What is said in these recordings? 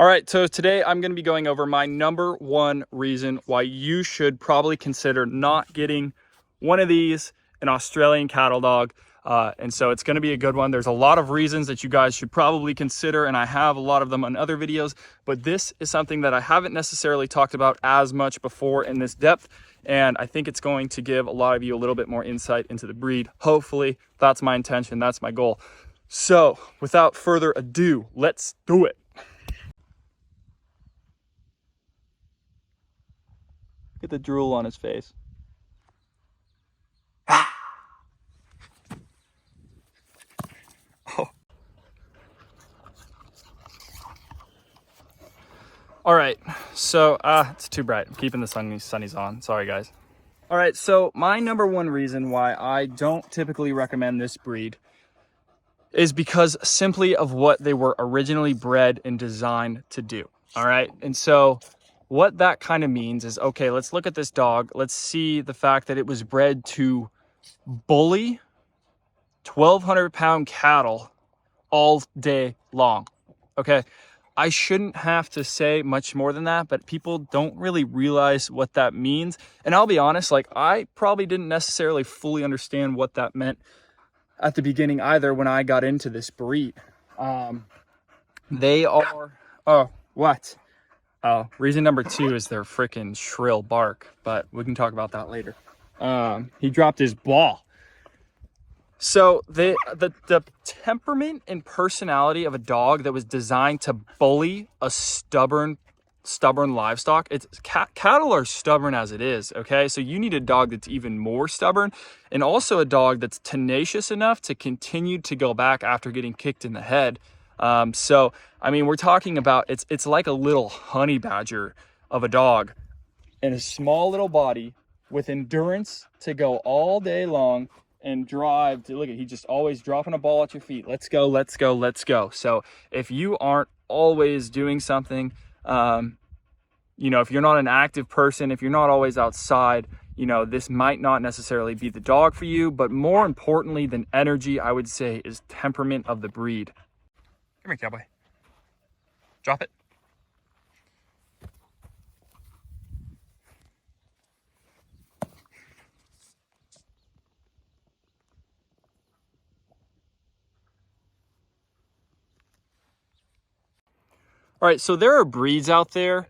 All right, so today I'm going to be going over my number one reason why you should probably consider not getting one of these, an Australian cattle dog. And so it's going to be a good one. There's a lot of reasons that you guys should probably consider, and I have a lot of them on other videos, but this is something that I haven't necessarily talked about as much before in this depth. And I think it's going to give a lot of you a little bit more insight into the breed. Hopefully, that's my intention. That's my goal. So without further ado, let's do it. Get the drool on his face. Oh. All right, so it's too bright. I'm keeping the sunnies on. Sorry, guys. All right, so my number one reason why I don't typically recommend this breed is because simply of what they were originally bred and designed to do. All right, and so what that kind of means is, okay, let's look at this dog. Let's see the fact that it was bred to bully 1,200-pound cattle all day long. Okay, I shouldn't have to say much more than that, but people don't really realize what that means. And I'll be honest, like, I probably didn't necessarily fully understand what that meant at the beginning either when I got into this breed. They are, oh, what? Reason number two is their freaking shrill bark, but we can talk about that later. He dropped his ball. So the temperament and personality of a dog that was designed to bully a stubborn livestock. It's cattle are stubborn as it is. Okay, so you need a dog that's even more stubborn, and also a dog that's tenacious enough to continue to go back after getting kicked in the head. So I mean, we're talking about it's like a little honey badger of a dog in a small little body with endurance to go all day long and drive to, look at, he just always dropping a ball at your feet. Let's go, let's go, let's go. So if you aren't always doing something, you know, if you're not an active person, if you're not always outside, you know, this might not necessarily be the dog for you. But more importantly than energy, I would say, is temperament of the breed. Come here, Cowboy. Drop it. All right, so there are breeds out there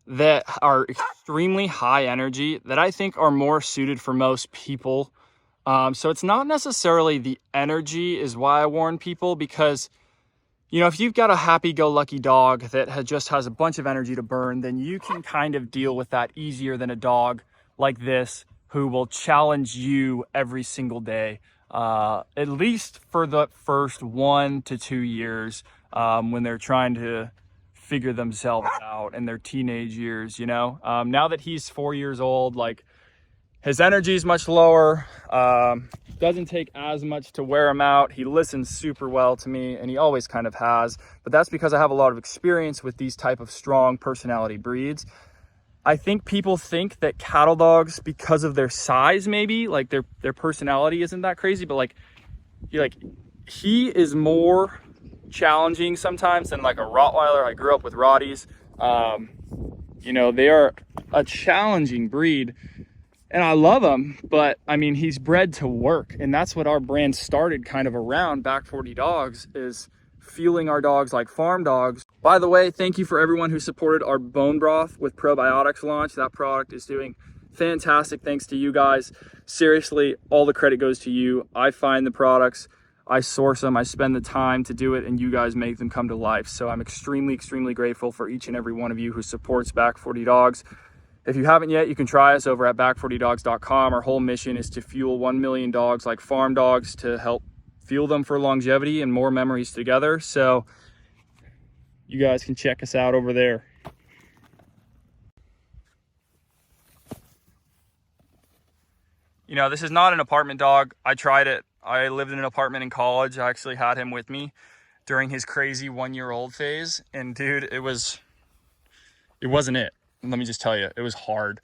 that are extremely high energy that I think are more suited for most people. So it's not necessarily the energy is why I warn people, because, you know, if you've got a happy-go-lucky dog that just has a bunch of energy to burn, then you can kind of deal with that easier than a dog like this who will challenge you every single day, at least for the first 1 to 2 years, when they're trying to figure themselves out in their teenage years, you know. Now that he's 4 years old, like, his energy is much lower, doesn't take as much to wear him out. He listens super well to me, and he always kind of has, but that's because I have a lot of experience with these type of strong personality breeds. I think people think that cattle dogs, because of their size, maybe, like, their personality isn't that crazy, but he is more challenging sometimes than like a Rottweiler. I grew up with Rotties. You know, they are a challenging breed, and I love him, but I mean, he's bred to work, and that's what our brand started kind of around. Back 40 Dogs is fueling our dogs like farm dogs. By the way, thank you for everyone who supported our bone broth with probiotics launch. That product is doing fantastic thanks to you guys. Seriously, all the credit goes to you. I find the products, I source them, I spend the time to do it, and you guys make them come to life. So I'm extremely, extremely grateful for each and every one of you who supports Back 40 Dogs. If you haven't yet, you can try us over at back40dogs.com. Our whole mission is to fuel 1 million dogs like farm dogs, to help fuel them for longevity and more memories together. So you guys can check us out over there. You know, this is not an apartment dog. I tried it. I lived in an apartment in college. I actually had him with me during his crazy 1-year-old phase. And dude, it wasn't it. Let me just tell you, it was hard.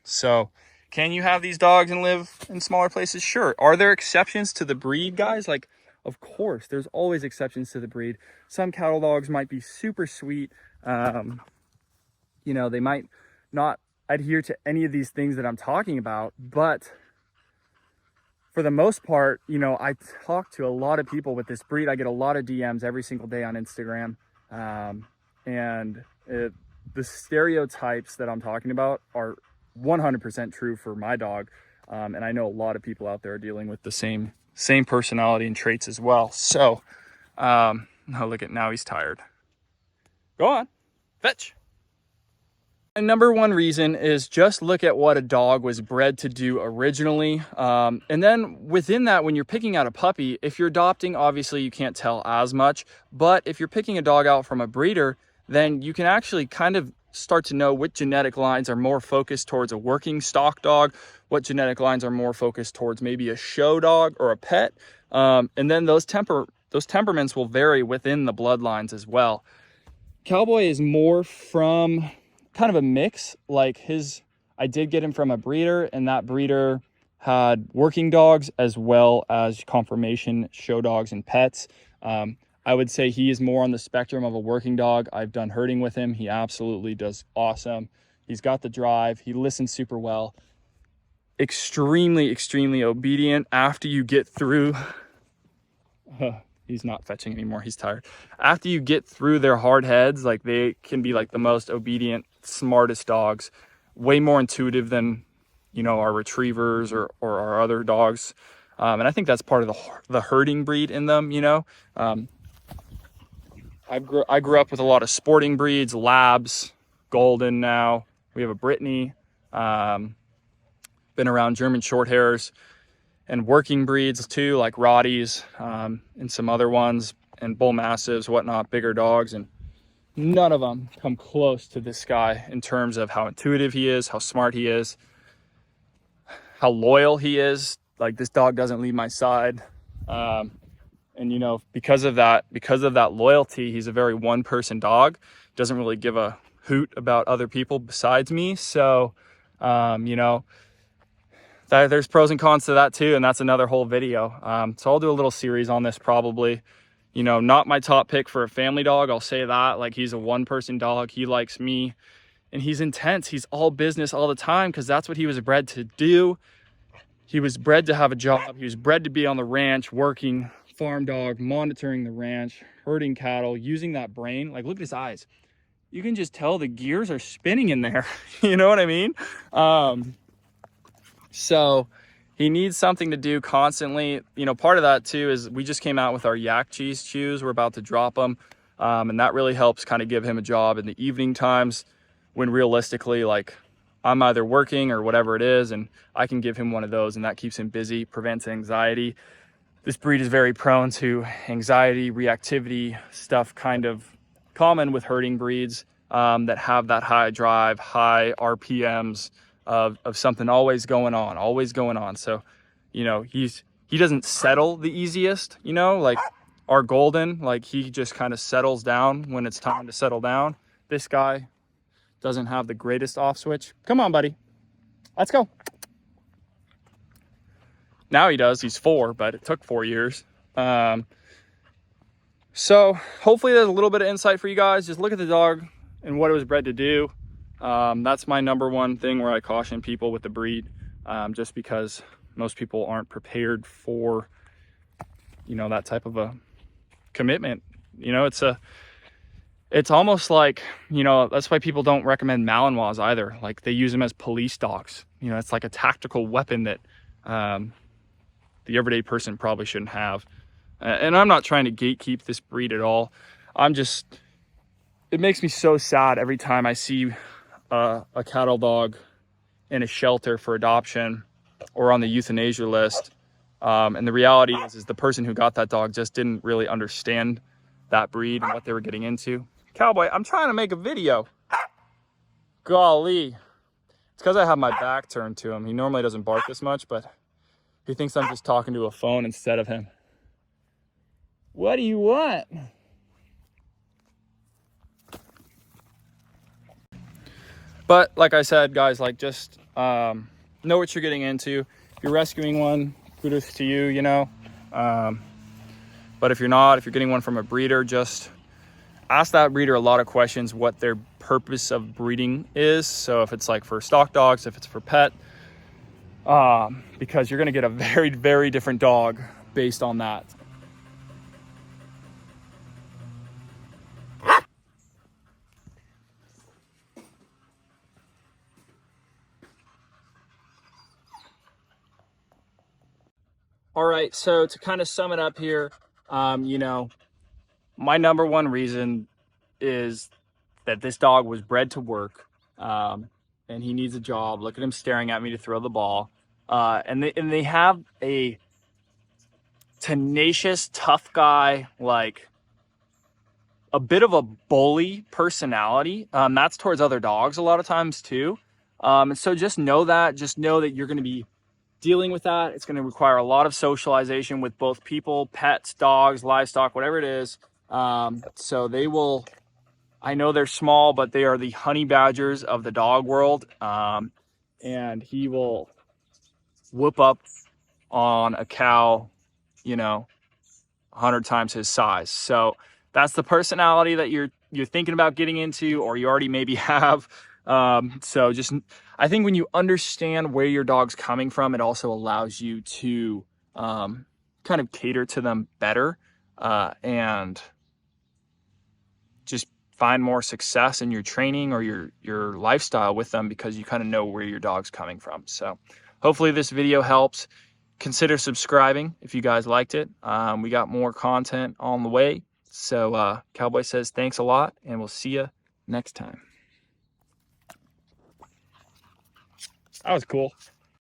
So can you have these dogs and live in smaller places? Sure. Are there exceptions to the breed, guys? Like Of course, there's always exceptions to the breed. Some cattle dogs might be super sweet. You know, they might not adhere to any of these things that I'm talking about, but for the most part, you know, I talk to a lot of people with this breed. I get a lot of DMs every single day on Instagram. The stereotypes that I'm talking about are 100% true for my dog. And I know a lot of people out there are dealing with the same personality and traits as well. So, oh, look at, now he's tired. Go on, fetch. And number one reason is just look at what a dog was bred to do originally. And then within that, when you're picking out a puppy, if you're adopting, obviously you can't tell as much, but if you're picking a dog out from a breeder, then you can actually kind of start to know what genetic lines are more focused towards a working stock dog, what genetic lines are more focused towards maybe a show dog or a pet. And then those temperaments will vary within the bloodlines as well. Cowboy is more from kind of a mix. Like I did get him from a breeder, and that breeder had working dogs as well as conformation show dogs and pets. I would say he is more on the spectrum of a working dog. I've done herding with him. He absolutely does awesome. He's got the drive. He listens super well. Extremely, extremely obedient after you get through. He's not fetching anymore. He's tired. After you get through their hard heads, like, they can be like the most obedient, smartest dogs. Way more intuitive than, you know, our retrievers or our other dogs. And I think that's part of the herding breed in them, you know. I grew up with a lot of sporting breeds, labs, golden now. We have a Brittany. Been around German short hairs and working breeds too, like Rotties, and some other ones, and bull mastiffs, whatnot, bigger dogs. And none of them come close to this guy in terms of how intuitive he is, how smart he is, how loyal he is. Like, this dog doesn't leave my side. And, you know, because of that loyalty, he's a very one-person dog. Doesn't really give a hoot about other people besides me. So, you know, there's pros and cons to that too, and that's another whole video. So I'll do a little series on this probably. You know, not my top pick for a family dog, I'll say that. Like, he's a one-person dog. He likes me, and he's intense. He's all business all the time because that's what he was bred to do. He was bred to have a job. He was bred to be on the ranch, working, farm dog, monitoring the ranch, herding cattle, using that brain. Like, look at his eyes. You can just tell the gears are spinning in there. You know what I mean? So he needs something to do constantly. You know, part of that too is we just came out with our yak cheese chews. We're about to drop them. And that really helps kind of give him a job in the evening times when realistically, like, I'm either working or whatever it is, and I can give him one of those, and that keeps him busy, prevents anxiety. This breed is very prone to anxiety, reactivity, stuff kind of common with herding breeds that have that high drive, high RPMs of something always going on. So, you know, he doesn't settle the easiest, you know, like our golden, like, he just kind of settles down when it's time to settle down. This guy doesn't have the greatest off switch. Come on, buddy. Let's go. Now he does. He's 4, but it took 4 years. So hopefully there's a little bit of insight for you guys. Just look at the dog and what it was bred to do. That's my number one thing where I caution people with the breed, just because most people aren't prepared for, you know, that type of a commitment. You know, it's almost like, you know, that's why people don't recommend Malinois either. Like, they use them as police dogs. You know, it's like a tactical weapon that the everyday person probably shouldn't have. And I'm not trying to gatekeep this breed at all. It makes me so sad every time I see a cattle dog in a shelter for adoption or on the euthanasia list. And the reality is the person who got that dog just didn't really understand that breed and what they were getting into. Cowboy, I'm trying to make a video. Golly. It's because I have my back turned to him. He normally doesn't bark this much, but he thinks I'm just talking to a phone instead of him. What do you want? But like I said, guys, like, just know what you're getting into. If you're rescuing one, kudos to you, you know. But if you're not, if you're getting one from a breeder, just ask that breeder a lot of questions what their purpose of breeding is. So if it's like for stock dogs, if it's for pet, because you're going to get a very, very different dog based on that. All right, so to kind of sum it up here, you know, my number one reason is that this dog was bred to work, and he needs a job. Look at him staring at me to throw the ball. And they have a tenacious, tough guy, like a bit of a bully personality. That's towards other dogs a lot of times too. And so just know that you're going to be dealing with that. It's going to require a lot of socialization with both people, pets, dogs, livestock, whatever it is. So they will, I know they're small, but they are the honey badgers of the dog world. And he will whoop up on a cow, you know, 100 times his size. So that's the personality that you're thinking about getting into, or you already maybe have. So just, I think when you understand where your dog's coming from, it also allows you to kind of cater to them better, and just find more success in your training or your lifestyle with them, because you kind of know where your dog's coming from. So hopefully this video helps. Consider subscribing if you guys liked it. We got more content on the way. So Cowboy says thanks a lot, and we'll see you next time. That was cool.